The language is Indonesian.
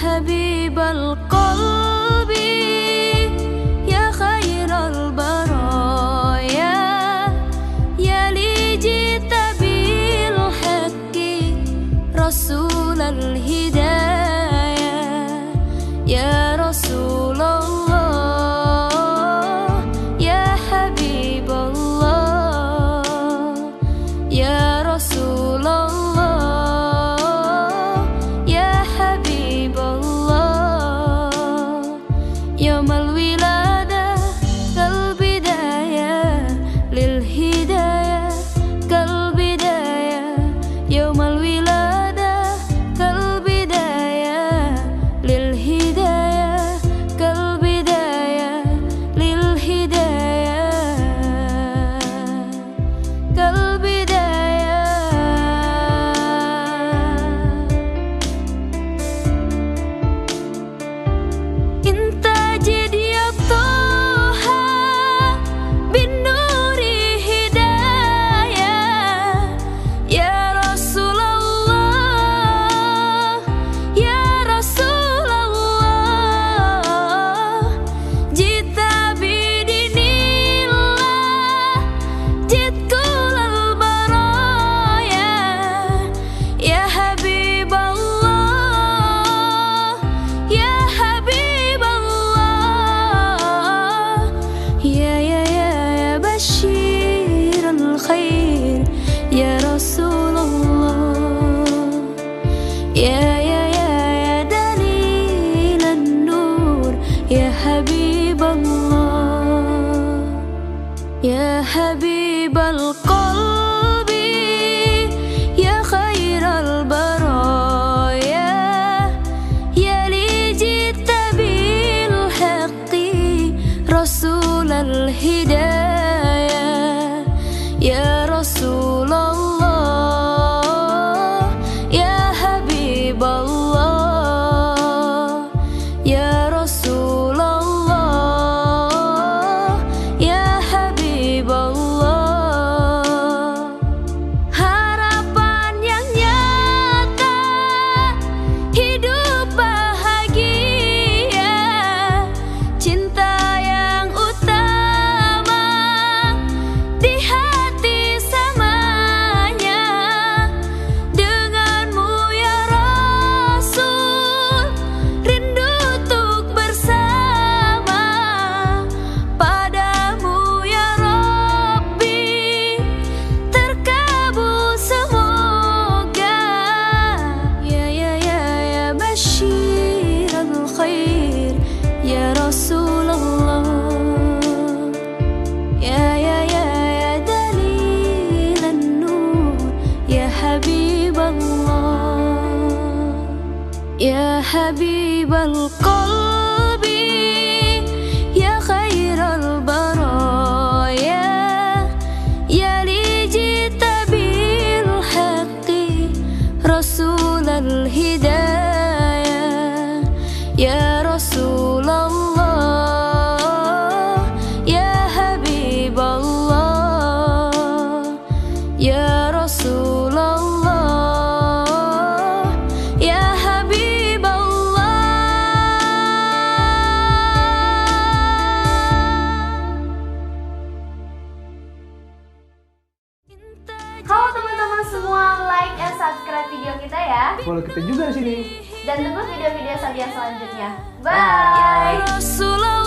حبيب القلب يا خير البرايا يا لي جئت بالحق رسول الهدايا يا رسول الله يا حبيب الله يا رسول الله يا حبيب الله يوم الولادة كالبداية للهداية كالبداية يوم الولادة كالبداية للهداية كالبداية للهداية كالبداية انت جد يا طه بالنور هداية يا رسول الله يا رسول الله جئت بدين الله جئت كل البرايا يا حبيب الله يا حبيب الله يا بشير الخير يا رسول الله يا دليل النور يا حبيب الله يا حبيب القلب يا خير البرايا يا لي جئت بالحق رسول الهدايا يا رسول الله يا حبيب الله يا رسول الله يا حبيب الله harapan yang nyata hidup bahagia cinta yang utama di hati samanya denganmu ya Rasul rindu untuk bersama padamu ya Rabbi terkabul semoga ya bashir al-khair ya Rasulullah ya dalil an-nur ya Habib Allah ya Habib al-qalbi ya khair al-baraya ya li jita bil haqqi rasul al-hidayah ya Rasulullah ya Habib Allah ya Rasulullah ya Habib Allah. Halo teman-teman semua, like and subscribe video kita ya. Follow kita juga di sini. Dan tunggu video-video saya selanjutnya. Ya Bye. Rasulullah